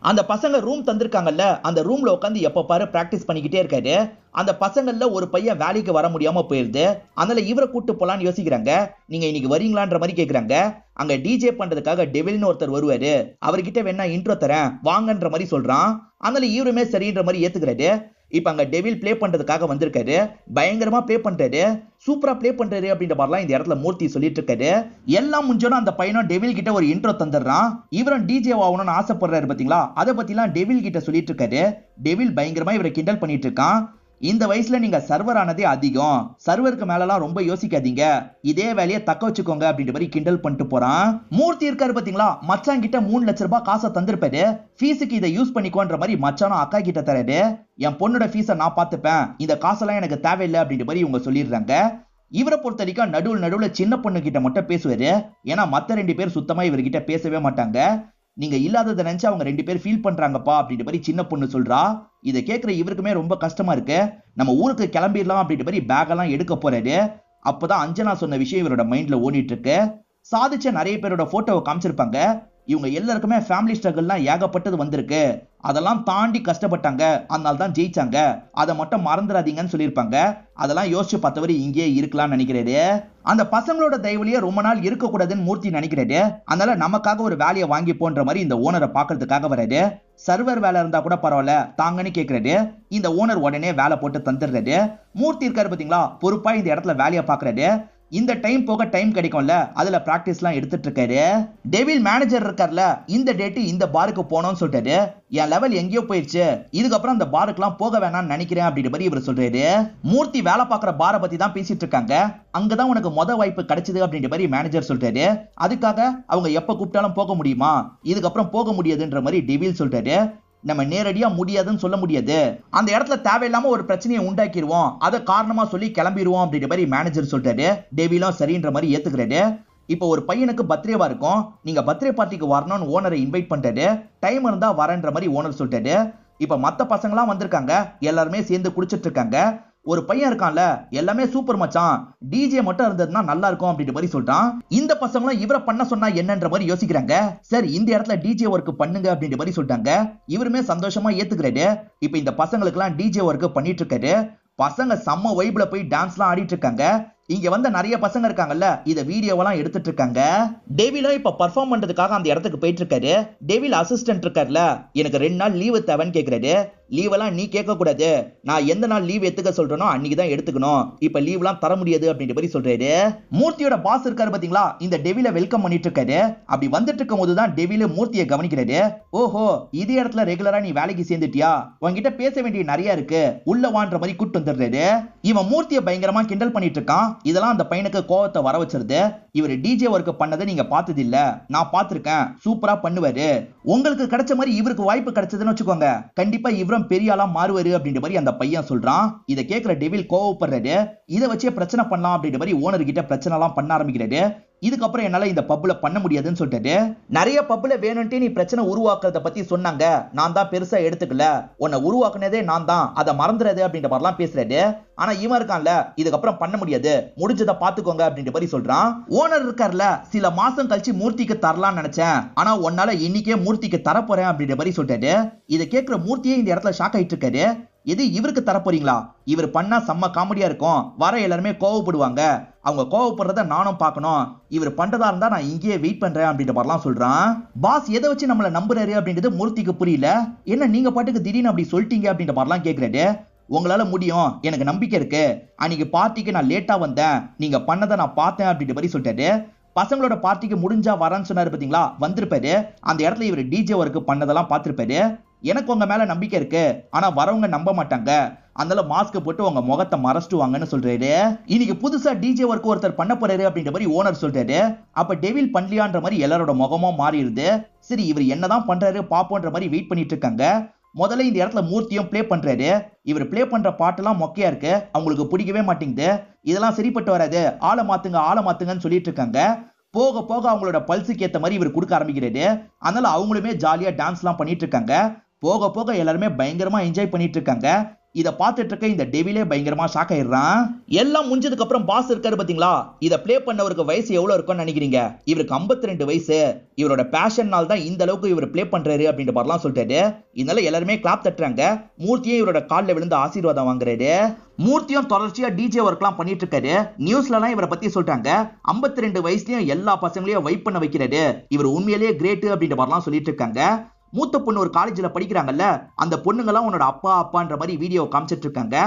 அந்த பசங்க ரூம் தந்திருக்காங்கல்ல, அந்த ரூம்ல உட்காந்து எப்ப பாரு பிராக்டிஸ் பண்ணிக்கிட்டே இருக்காரு. அந்த பசங்கள்ல ஒரு பையன் வேலைக்கு வர முடியாம போயிருது. அதனால இவரை கூட்டு போலான்னு யோசிக்கிறாங்க. நீங்க இன்னைக்கு வரீங்களான்ற மாதிரி கேக்குறாங்க. அங்க டிஜே பண்றதுக்காக டெவில்னு ஒருத்தர் வருவாரு, அவர்கிட்ட வேணா இன்ட்ரோ தரேன் வாங்கன்ற மாதிரி சொல்றான். அதனால இவருமே சரின்ற மாதிரி ஏத்துக்கிறாரு. இப்ப அங்க டெவில் ப்ளே பண்றதுக்காக வந்திருக்காரு. பயங்கரமா ப்ளே பண்றாரு, சூப்பரா ப்ளே பண்றாரு அப்படின்ற மாதிரிலாம் இந்த இடத்துல மூர்த்தி சொல்லிட்டு இருக்காரு. எல்லாம் முடிஞ்சோட அந்த பையனும் டெவில் கிட்ட ஒரு இன்ட்ரோ தந்துடுறான். இவரும் டிஜே ஆகணும்னு ஆசைப்படுறாரு பாத்தீங்களா, அதை பத்திலாம் டெவில் கிட்ட சொல்லிட்டு இருக்காரு. டெவில் பயங்கரமா இவரை கிண்டல் பண்ணிட்டு இருக்கான். இந்த வயசுல நீங்க சர்வர் ஆனதே அதிகம், சர்வருக்கு மேலலாம் ரொம்ப யோசிக்காதீங்க, இதே வேலையை தக்க வச்சுக்கோங்க அப்படின்ற மாதிரி கிண்டல் பண்ணிட்டு போறான். மூர்த்தி இருக்காரு பாத்தீங்களா, மச்சான் கிட்ட 3 லட்சம் ரூபாய் காசை தந்திருப்பாரு, ஃபீஸுக்கு இதை யூஸ் பண்ணிக்கோன்ற மாதிரி மச்சானும் அக்கா கிட்ட தராரு. என் பொண்ணோட ஃபீஸை நான் பாத்துப்பேன், இந்த காசெல்லாம் எனக்கு தேவையில்லை அப்படின்ற மாதிரி இவங்க சொல்லிடுறாங்க. இவரை பொறுத்த வரைக்கும் நடுவுல சின்ன பொண்ணு கிட்ட மட்டும் பேசுவாரு. ஏன்னா மத்த 2 பேர் சுத்தமா இவர்கிட்ட பேசவே மாட்டாங்க. நீங்க இல்லாததை நினைச்சு அவங்க 2 பேர் ஃபீல் பண்றாங்கப்பா அப்படின்ற மாதிரி சின்ன பொண்ணு சொல்றா. இதை கேட்கிற இவருக்குமே ரொம்ப கஷ்டமா இருக்கு. நம்ம ஊருக்கு கிளம்பிடலாம் அப்படின்ற மாதிரி பேக் எல்லாம் எடுக்க போறாரு. அப்பதான் அஞ்சனா சொன்ன விஷயம் இவரோட மைண்ட்ல ஓடிட்டு இருக்கு. சாதிச்ச நிறைய பேரோட போட்டோவை காமிச்சிருப்பாங்க. இவங்க எல்லாருக்குமே ஃபேமிலி ஸ்ட்ரகிள்லாம் ஏகப்பட்டது வந்திருக்கு, அதெல்லாம் தாண்டி கஷ்டப்பட்டாங்க, அதனால தான் ஜெயிச்சாங்க, அதை மட்டும் மறந்துடாதீங்கன்னு சொல்லியிருப்பாங்க. அதெல்லாம் யோசிச்சு பார்த்தவரை இங்கே இருக்கலாம்னு நினைக்கிறாரு. அந்த பசங்களோட தயவுலயே ரொம்ப நாள் இருக்கக்கூடாதுன்னு மூர்த்தி நினைக்கிறாரு. அதனால நமக்காக ஒரு வேலையை வாங்கி போன்ற மாதிரி இந்த ஓனரை பாக்குறதுக்காக வராரு. சர்வர் வேலை இருந்தா கூட பரவாயில்ல தாங்கன்னு கேட்கிறாரு. இந்த ஓனர் உடனே வேலை போட்டு தந்துடுறாரு. மூர்த்தி இருக்காரு பாத்தீங்களா, பொறுப்பா இந்த இடத்துல வேலையை பாக்குறாரு. இந்த டைம் போக டைம் கிடைக்கும்ல, அதுல பிராக்டிஸ்லாம் எடுத்துட்டு இருக்காரு. டெவில் மேனேஜர் இருக்கார்ல, இந்த டேட் இந்த பாருக்கு போனோம்னு சொல்லிட்டாரு. என் லெவல் எங்கேயோ போயிடுச்சு, இதுக்கப்புறம் அந்த பாருக்குலாம் போக வேணாம்னு நினைக்கிறேன் அப்படின்ற மாதிரி இவர் சொல்றாரு. மூர்த்தி வேலை பார்க்குற பாரை பத்தி தான் பேசிட்டு இருக்காங்க. அங்கதான் உனக்கு வாய்ப்பு கிடைச்சது அப்படின்ற மாதிரி மேனேஜர் சொல்றாரு. அதுக்காக அவங்க எப்ப கூப்பிட்டாலும் போக முடியுமா, இதுக்கப்புறம் போக முடியாதுன்ற மாதிரி டெவில் சொல்றாரு. நம்ம நேரடியா முடியாதுன்னு சொல்ல முடியாது, அந்த இடத்துல தேவையில்லாம ஒரு பிரச்சனையை உண்டாக்கிடுவோம், அதை காரணமா சொல்லி கிளம்பிடுவோம் அப்படின்ற மாதிரி மேனேஜர் சொல்றாரு. டெவிலும் சரின்ற மாதிரி ஏத்துக்கிறாரு. இப்போ ஒரு பையனுக்கு பர்த்டேவா இருக்கும், நீங்க பர்த்டே பார்ட்டிக்கு வரணும்னு ஓனரை இன்வைட் பண்றாரு. டைம் இருந்தா வரேன்ற மாதிரி ஓனர் சொல்றாரு. இப்ப மத்த பசங்களாம் வந்திருக்காங்க, எல்லாருமே சேர்ந்து குடிச்சிட்டு இருக்காங்க. ஒரு பையன் இருக்கான்ல, எல்லாமே சூப்பர் மச்சான், டிஜே மட்டும் இருந்ததுன்னா நல்லா இருக்கும் அப்படின்ற மாதிரி சொல்றான். இந்த பசங்களும் இவரை பண்ண சொன்னா என்னன்ற மாதிரி யோசிக்கிறாங்க. சரி இந்த இடத்துல டிஜே ஒர்க் பண்ணுங்க அப்படின்ற மாதிரி சொல்லிட்டாங்க. இவருமே சந்தோஷமா ஏத்துக்கிறாரு. இப்ப இந்த பசங்களுக்கு எல்லாம் டிஜே ஒர்க் பண்ணிட்டு இருக்காரு. பசங்க செம்ம வைப்ல போய் டான்ஸ்லாம் ஆடிட்டு இருக்காங்க. இங்க வந்த நிறைய பசங்க இருக்காங்கல்ல, இத வீடியோவெல்லாம் எடுத்துட்டு இருக்காங்க. டெவிலும் இப்ப பர்ஃபார்ம் பண்றதுக்காக அந்த இடத்துக்கு போயிட்டு இருக்காரு. டெவில் அசிஸ்டன்ட் இருக்காருல, எனக்கு 2 நாள் லீவு தேவைன்னு கேக்குறாரு. லீவெல்லாம் நீ கேட்க கூடாது, நான் எந்த நாள் லீவ் எடுத்துக்க சொல்றேனோ அன்னைக்கு தான் எடுத்துக்கணும், இப்ப லீவ்லாம் தர முடியாது அப்படின்ற மாதிரி சொல்றாரு. மூர்த்தியோட பாஸ் இருக்காரு பாத்தீங்களா, இந்த டெவில வெல்கம் பண்ணிட்டு இருக்காரு. அப்படி வந்துட்டு இருக்கும் போதுதான் டெவில மூர்த்தியை கவனிக்கிறாரு. ஓஹோ, இதே இடத்துல ரெகுலரா நீ வேலைக்கு சேர்ந்துட்டியா, உன்கிட்ட பேச வேண்டிய நிறைய இருக்கு, உள்ள வான்ற மாதிரி கூட்டு வந்துடுறாரு. இவன் மூர்த்தியை பயங்கரமா கிண்டல் பண்ணிட்டு இருக்கான். இதெல்லாம் அந்த பையனுக்கு கோவத்தை வர வச்சிருது. இவர் டிஜே ஒர்க் பண்ணதை நீங்க பார்த்தது இல்ல, நான் பார்த்திருக்கேன், சூப்பரா பண்ணுவாரு, உங்களுக்கு கிடைச்ச மாதிரி இவருக்கு வாய்ப்பு கிடைச்சதுன்னு வச்சுக்கோங்க, கண்டிப்பா இவரும் பெரிய ஆளா மாறுவாரு அப்படின்ற மாதிரி அந்த பையன் சொல்றான். இதை கேட்கிற டெவில் கோவப்படுறாரு. இதை வச்சே பிரச்சனை பண்ணலாம் அப்படின்ற மாதிரி ஓனர் கிட்ட பிரச்சனை எல்லாம் பண்ண ஆரம்பிக்கிறாரு. இதுக்கப்புறம் என்னால இந்த பப்ல பண்ண முடியாதுன்னு சொல்லிட்டு, நிறைய பப்ல வேணும்ட்டே நீ பிரச்சனை உருவாக்குறத பத்தி சொன்னாங்க, நான் தான் பெருசா எடுத்துக்கல, உன்னை உருவாக்குனதே நான் தான், அதை மறந்துறது அப்படின்ற மாதிரிலாம் பேசுறாரு. ஆனா இவன் இருக்கான்ல, இதுக்கப்புறம் பண்ண முடியாது, முடிஞ்சதை பாத்துக்கோங்க அப்படின்ற மாதிரி சொல்றான். ஓனர் இருக்கார்ல, சில மாசம் கழிச்சு மூர்த்திக்கு தரலாம்னு நினைச்சேன், ஆனா உன்னால இன்னைக்கே மூர்த்திக்கு தரப்போறேன் அப்படின்ற மாதிரி சொல்லிட்டாரு. இதை கேட்கிற மூர்த்தியே இந்த இடத்துல ஷாக் ஆயிட்டு இருக்காரு. எது இவருக்கு தர போறீங்களா, இவர் பண்ணா செம்ம காமெடியா இருக்கும், வர எல்லாருமே கோவப்படுவாங்க, அவங்க கோவப்படுறத நானும் பார்க்கணும், இவர் பண்றதா இருந்தா நான் இங்கேயே வெயிட் பண்றேன் அப்படின்ற மாதிரிலாம் சொல்றான். பாஸ் எதை வச்சு நம்மள நம்புறாரு அப்படின்றது மூர்த்திக்கு புரியல. என்ன நீங்க பாட்டுக்கு திடீர்னு அப்படி சொல்லிட்டீங்க அப்படின்ற மாதிரிலாம் கேட்கிறாரு. உங்களால முடியும், எனக்கு நம்பிக்கை இருக்கு, அன்னைக்கு பார்ட்டிக்கு நான் லேட்டா வந்தேன், நீங்க பண்ணதை நான் பார்த்தேன் அப்படின்ற மாதிரி சொல்லிட்டாரு. பசங்களோட பார்ட்டிக்கு முடிஞ்சா வரேன்னு சொன்னாரு பாத்தீங்களா, வந்திருப்பாரு. அந்த இடத்துல இவர் டிஜே ஒர்க் பண்ணதெல்லாம் பார்த்திருப்பாரு. எனக்கு உங்க மேல நம்பிக்கை இருக்கு, ஆனா வரவங்க நம்ப மாட்டாங்க, அதனால மாஸ்க் போட்டு உங்க முகத்தை மறைச்சிட்டு வாங்கன்னு சொல்றாரு. இன்னைக்கு புதுசா டிஜே ஒர்க் ஒருத்தர் பண்ண போறாரு அப்படின்ற மாதிரி ஓனர் சொல்றாரு. அப்ப டெவில் பண்ணலையான்ற மாதிரி எல்லாரோட முகமும் மாறிடுது. சரி இவர் என்னதான் பண்றாரு பாப்போன்ற மாதிரி வெயிட் பண்ணிட்டு இருக்காங்க. முதல்ல இந்த இடத்துல மூர்த்தியும் பிளே பண்றாரு. இவர் பிளே பண்ற பாட்டெல்லாம் மொக்கையா இருக்கு, அவங்களுக்கு பிடிக்கவே மாட்டேங்குது, இதெல்லாம் சரிப்பட்டு வராது, ஆளை மாத்துங்கன்னு சொல்லிட்டு இருக்காங்க. போக போக அவங்களோட பல்ஸுக்கு ஏத்த மாதிரி இவர் கொடுக்க ஆரம்பிக்கிறாரு. அதனால அவங்களுமே ஜாலியா டான்ஸ் எல்லாம் பண்ணிட்டு இருக்காங்க. போக போக எல்லாருமே பயங்கரமா என்ஜாய் பண்ணிட்டு இருக்காங்க. இத பார்த்துட்டு இருக்க இந்த டெவிலே பயங்கரமா ஷாக் ஆயிடுறான். எல்லாம் முடிஞ்சதுக்கு அப்புறம் பாஸ் இருக்காரு பாத்தீங்களா, இத பிளே பண்ணவருக்கு வயசு எவ்வளவு இருக்கும்னு நினைக்கிறீங்க? இவருக்கு 52 வயசு. இவரோட பேஷன்னால தான் இந்த அளவுக்கு இவர் பிளே பண்றாரு அப்படின்ற மாதிரிலாம் சொல்லிட்டாரு. இதனால எல்லாருமே கிளாப் தட்டுறாங்க. மூர்த்தியே இவரோட காலில் விழுந்து ஆசீர்வாதம் வாங்குறாரு. மூர்த்தியும் தொடர்ச்சியா டிஜே ஒர்க்லாம் பண்ணிட்டு இருக்காரு. நியூஸ்ல எல்லாம் இவரை பத்தி சொல்றாங்க. 52 வயசுலயும் எல்லா பசங்களையும் வைப் பண்ண வைக்கிறாரு, இவர் உண்மையிலேயே கிரேட் அப்படின்ற மாதிரிலாம் சொல்லிட்டு இருக்காங்க. மூத்த பொண்ணு ஒரு காலேஜ்ல படிக்கிறாங்கல்ல, அந்த பொண்ணுங்கெல்லாம் உன்னோட அப்பா அப்பான்ற மாதிரி வீடியோ காமிச்சிட்டு இருக்காங்க.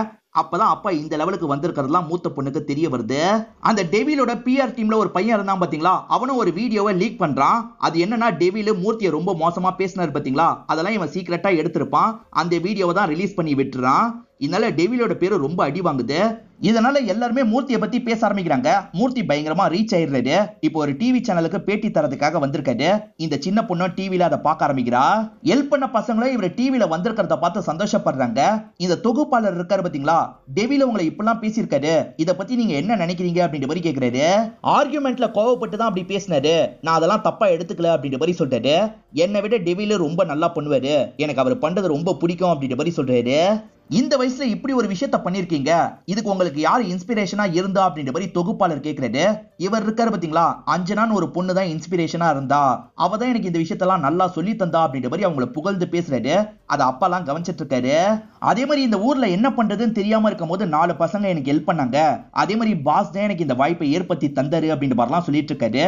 அப்பதான் அப்பா இந்த லெவலுக்கு வந்திருக்கிறதுலாம் மூத்த பொண்ணுக்கு தெரிய வருது. அந்த டெவிலோட பிஆர் டீம்ல ஒரு பையன் இருந்தான் பாத்தீங்களா, அவனும் ஒரு வீடியோவை லீக் பண்றான். அது என்னன்னா, டெவில் மூர்த்தியை ரொம்ப மோசமா பேசினார் பாத்தீங்களா, அதெல்லாம் இவன் சீக்கிரட்டா எடுத்திருப்பான். அந்த வீடியோவை தான் ரிலீஸ் பண்ணி விட்டுறான். இதனால டெவிலோட பேரு ரொம்ப அடி வாங்குது. இதனால எல்லாருமே மூர்த்தியை பத்தி பேச ஆரம்பிக்கிறாங்க. மூர்த்தி பயங்கரமா ரீச் ஆயிடுறாரு. இப்போ ஒரு டிவி சேனலுக்கு பேட்டி தரதுக்காக வந்திருக்காரு. இந்த சின்ன பொண்ணு டிவில அதை பார்க்க ஆரம்பிக்கிறா. ஹெல்ப் பண்ண பசங்களும் இவர் டிவில வந்திருக்கிறத பார்த்து சந்தோஷப்படுறாங்க. இந்த தொகுப்பாளர் இருக்காரு பாத்தீங்களா, டெவில உங்களை இப்பெல்லாம் பேசியிருக்காரு, இத பத்தி நீங்க என்ன நினைக்கிறீங்க அப்படின்ற மாதிரி கேக்குறாரு. ஆர்குமெண்ட்ல கோவப்பட்டு தான் அப்படி பேசினாரு, நான் அதெல்லாம் தப்பா எடுத்துக்கல அப்படின்ற மாதிரி சொல்றாரு. என்னை விட டெவில ரொம்ப நல்லா பண்ணுவாரு, எனக்கு அவர் பண்றது ரொம்ப பிடிக்கும் அப்படின்ற மாதிரி சொல்றாரு. இந்த வயசுல இப்படி ஒரு விஷயத்த பண்ணிருக்கீங்க, இதுக்கு உங்களுக்கு யாரு இன்ஸ்பிரேஷனா இருந்தா அப்படின்ற மாதிரி தொகுப்பாளர் கேக்குறாரு. இவர் இருக்காரு பாத்தீங்களா, அஞ்சனான்னு ஒரு பொண்ணு தான் இன்ஸ்பிரேஷனா இருந்தா, அவ தான் எனக்கு இந்த விஷயத்தெல்லாம் நல்லா சொல்லி தந்தா அப்படின்ற மாதிரி அவங்கள புகழ்ந்து பேசுறாரு. அதை அப்பெல்லாம் கவனிச்சிட்டு இருக்காரு. அதே மாதிரி இந்த ஊர்ல என்ன பண்றதுன்னு தெரியாம இருக்கும் போது 4 பசங்க எனக்கு ஹெல்ப் பண்ணாங்க, அதே மாதிரி பாஸ் தான் எனக்கு இந்த வாய்ப்பை ஏற்படுத்தி தந்தாரு அப்படின்ற மாதிரிலாம் சொல்லிட்டு இருக்காரு.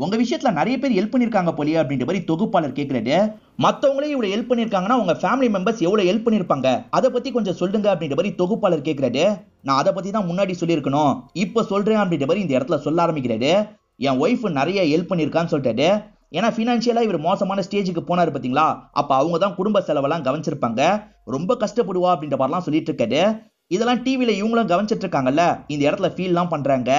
உங்க விஷயத்துல நிறைய பேர் ஹெல்ப் பண்ணிருக்காங்க போலியே அப்படின்ற மாதிரி தொகுப்பாளர் கேக்குறாரு. மத்தவங்களே இவ்வளவு ஹெல்ப் பண்ணிருக்காங்கன்னா உங்க ஃபேமிலி மெம்பர்ஸ் எவ்வளவு ஹெல்ப் பண்ணிருப்பாங்க, அதை பத்தி கொஞ்சம் சொல்லுங்க அப்படின்ற மாதிரி தொகுப்பாளர் கேக்குறாரு. நான் அதை பத்தி தான் முன்னாடி சொல்லியிருக்கணும், இப்ப சொல்றேன் அப்படின்ற மாதிரி இந்த இடத்துல சொல்ல ஆரம்பிக்கிறாரு. என் ஒய்ஃப் நிறைய ஹெல்ப் பண்ணிருக்கான்னு சொல்லிட்டாரு. ஏன்னா பினான்சியலா இவர் மோசமான ஸ்டேஜுக்கு போனாரு பாத்தீங்களா, அப்ப அவங்க தான் குடும்ப செலவெல்லாம் கவனிச்சிருப்பாங்க, ரொம்ப கஷ்டப்படுவா அப்படின்ற மாதிரிலாம் சொல்லிட்டு இருக்காரு. இதெல்லாம் டிவில இவங்களும் கவனிச்சிட்டு இருக்காங்கல்ல, இந்த இடத்துல ஃபீல்லாம் பண்றாங்க.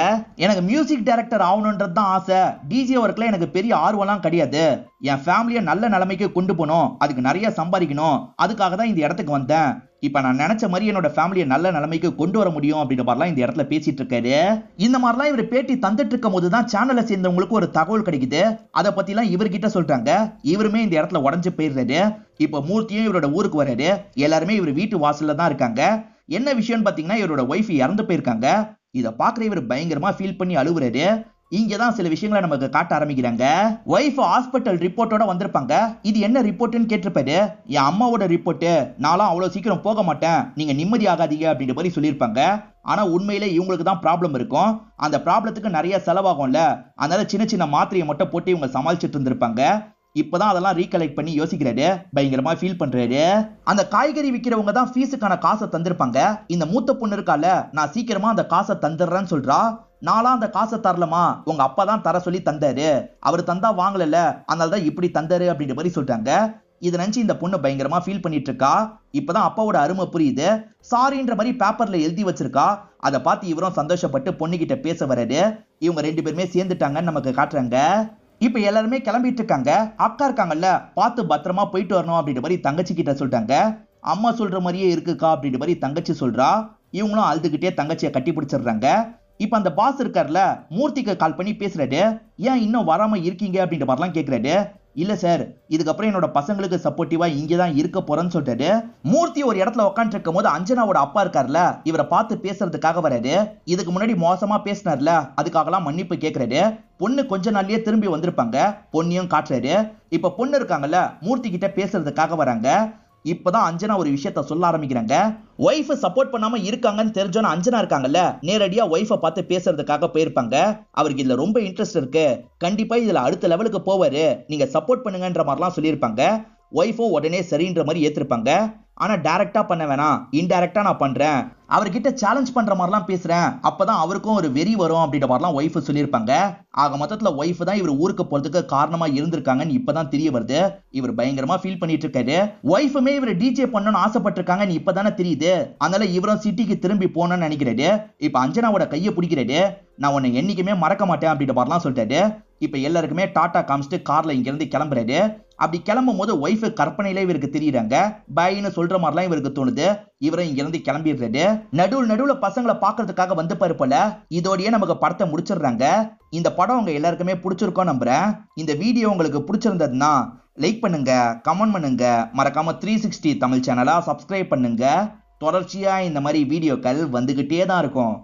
எனக்கு மியூசிக் டைரக்டர் ஆகணும்ன்றது தான் ஆசை, டிஜே ஒர்க்ல எனக்கு பெரிய ஆர்வம்லாம் கிடையாது, என் ஃபேமிலியை நல்ல நிலைமைக்கு கொண்டு போகணும், அதுக்கு நிறைய சம்பாதிக்கணும், அதுக்காக தான் இந்த இடத்துக்கு வந்தேன். இப்ப நான் நினைச்ச மாதிரி என்னோட ஃபேமிலியை நல்ல நிலைமைக்கு கொண்டு வர முடியும் அப்படின்ற மாதிரிலாம் இந்த இடத்துல பேசிட்டு இருக்காரு. இந்த மாதிரிலாம் இவர் பேட்டி தந்துட்டு இருக்கும் போதுதான் சேனலை சேர்ந்தவங்களுக்கு ஒரு தகவல் கிடைக்குது. அதை பத்தி எல்லாம் இவர்கிட்ட சொல்றாங்க. இவருமே இந்த இடத்துல உடஞ்சு போயிடுறாரு. இப்ப மூர்த்தியும் இவரோட ஊருக்கு வர்றாரு. எல்லாருமே இவர் வீட்டு வாசல்ல தான் இருக்காங்க. என்ன விஷயம்னு பாத்தீங்கன்னா, இவரோட ஒய்ஃப் இறந்து போயிருக்காங்க. இத பாக்குற இவர் பயங்கரமா ஃபீல் பண்ணி அழுவுறாரு. இங்கதான் சில விஷயங்களை நமக்கு காட்ட ஆரம்பிக்கிறாங்க. ஒய்ஃப் ஹாஸ்பிட்டல் ரிப்போர்ட்டோட வந்திருப்பாங்க. இது என்ன ரிப்போர்ட்னு கேட்டிருப்பாரு. என் அம்மாவோட ரிப்போர்ட், நான்லாம் அவ்வளவு சீக்கிரம் போக மாட்டேன், நீங்க நிம்மதி ஆகாதீங்க அப்படின்ற மாதிரி சொல்லியிருப்பாங்க. ஆனா உண்மையிலே இவங்களுக்கு தான் ப்ராப்ளம் இருக்கும். அந்த ப்ராப்ளத்துக்கு நிறைய செலவாகும்ல, அதனால சின்ன சின்ன மாத்திரையை மட்டும் போட்டு இவங்க சமாளிச்சுட்டு இருந்திருப்பாங்க. இப்பதான் அதெல்லாம் ரீகலெக்ட் பண்ணி யோசிக்கிறாரு, பயங்கரமா ஃபீல் பண்றாரு. அந்த காய்கறி விக்கிறவங்க தான் ஃபீஸுக்கான காசை தந்திருப்பாங்க. இந்த மூத்த பொண்ணு இருக்கால, நான் சீக்கிரமா அந்த காசை தந்துடுறேன்னு சொல்றா. நான்லாம் அந்த காசை தரலமா, உங்க அப்பா தான் தர சொல்லி தந்தாரு, அவர் தந்தா வாங்கல, அதனாலதான் இப்படி தந்தாரு அப்படின்ற மாதிரி சொல்றாங்க. இதை நினைச்சு இந்த பொண்ணு பயங்கரமா ஃபீல் பண்ணிட்டு இருக்கா. இப்பதான் அப்பாவோட அருமை புரியுது. சாரின்ற மாதிரி பேப்பர்ல எழுதி வச்சிருக்கா. அதை பார்த்து இவரும் சந்தோஷப்பட்டு பொண்ணுகிட்ட பேச வர்றாரு. இவங்க 2 பேருமே சேர்ந்துட்டாங்கன்னு நமக்கு காட்டுறாங்க. இப்ப எல்லாருமே கிளம்பிட்டு இருக்காங்க. அக்கா இருக்காங்கல்ல, பார்த்து பத்திரமா போயிட்டு வரணும் அப்படின்ற மாதிரி தங்கச்சி கிட்ட சொல்றாங்க. அம்மா சொல்ற மாதிரியே இருக்குக்கா அப்படின்ற மாதிரி தங்கச்சி சொல்றா. இவங்களும் அழுதுகிட்டே தங்கச்சியை கட்டி பிடிச்சிடுறாங்க. இப்ப அந்த பாஸ் இருக்காருல, மூர்த்திக்கு கால் பண்ணி பேசுறாரு. ஏன் இன்னும் வராம இருக்கீங்க அப்படின்ற மாதிரிலாம் கேக்குறாரு. இல்ல சார், இதுக்கப்புறம் என்னோட பசங்களுக்கு சப்போர்ட்டிவா இங்கதான் இருக்க போறேன்னு சொல்றாரு. மூர்த்தி ஒரு இடத்துல உட்காந்து இருக்கும் போது அஞ்சனாவோட அப்பா இருக்காருல, இவரை பார்த்து பேசுறதுக்காக வராரு. இதுக்கு முன்னாடி மோசமா பேசினார்ல, அதுக்காகலாம் மன்னிப்பு கேட்கிறாரு. பொண்ணு கொஞ்ச நாள்லயே திரும்பி வந்திருப்பாங்க. பொண்ணையும் காட்டுறாரு. இப்ப பொண்ணு இருக்காங்கல்ல, மூர்த்தி கிட்ட பேசுறதுக்காக வராங்க. இப்பதான் அஞ்சனா ஒரு விஷயத்த சொல்ல ஆரம்பிக்கிறாங்க. ஒய்ஃப் சப்போர்ட் பண்ணாம இருக்காங்கன்னு தெரிஞ்சோன்னு அஞ்சனா இருக்காங்கல்ல, நேரடியா ஒய்ஃபை பார்த்து பேசுறதுக்காக போயிருப்பாங்க. அவருக்கு இதுல ரொம்ப இன்ட்ரெஸ்ட் இருக்கு, கண்டிப்பா இதுல அடுத்த லெவலுக்கு போவாரு, நீங்க சப்போர்ட் பண்ணுங்கன்ற மாதிரிலாம் சொல்லியிருப்பாங்க. ஒய்ஃபோ உடனே சரின்ற மாதிரி ஏத்திருப்பாங்க. ஆனா டைரக்டா பண்ண வேணாம், இன்டைரக்டா நான் பண்றேன், அவர்கிட்ட சேலஞ்ச் பண்ற மாதிரிலாம் பேசுறேன், அப்பதான் அவருக்கும் ஒரு வெறி வரும் அப்படின்ற மாதிரிலாம் ஒய்ஃப் சொல்லியிருப்பாங்க. ஆக மொத்தத்துல ஒய்ஃப் தான் இவர் ஊருக்கு போறதுக்கு காரணமா இருந்திருக்காங்கன்னு இப்பதான் தெரிய வருது. இவர் பயங்கரமா ஃபீல் பண்ணிட்டு இருக்காரு. ஒய்ஃபுமே இவர் டிஜே பண்ணணும்னு ஆசைப்பட்டிருக்காங்கன்னு இப்பதானே தெரியுது. அதனால இவரும் சிட்டிக்கு திரும்பி போகணும்னு நினைக்கிறாரு. இப்ப அஞ்சனாவோட கையை பிடிக்கிறாரு. நான் உன்னை என்னைக்குமே மறக்க மாட்டேன் அப்படின்ற மாதிரிலாம் சொல்லிட்டாரு. இப்ப எல்லாருக்குமே டாட்டா காமிச்சிட்டு கார்ல இங்க இருந்து கிளம்புறாரு. அப்படி கிளம்பும் போது ஒய்ஃப் கற்பனையில இவருக்கு தெரியுறாங்க. பைன்னு சொல்ற மாதிரிலாம் இவருக்கு தோணுது. இவரை இங்க இருந்து கிளம்பிடுறாரு. நடுவுல பசங்களை பாக்குறதுக்காக வந்து பாரு போல. இதோடய நமக்கு படத்தை முடிச்சிடுறாங்க. இந்த படம் உங்க எல்லாருக்குமே பிடிச்சிருக்கோம் நம்புறேன். இந்த வீடியோ உங்களுக்கு பிடிச்சிருந்ததுன்னா லைக் பண்ணுங்க, கமெண்ட் பண்ணுங்க, மறக்காம 360 தமிழ் சேனலா சப்ஸ்கிரைப் பண்ணுங்க. தொடர்ச்சியா இந்த மாதிரி வீடியோக்கள் வந்துகிட்டே தான் இருக்கும்.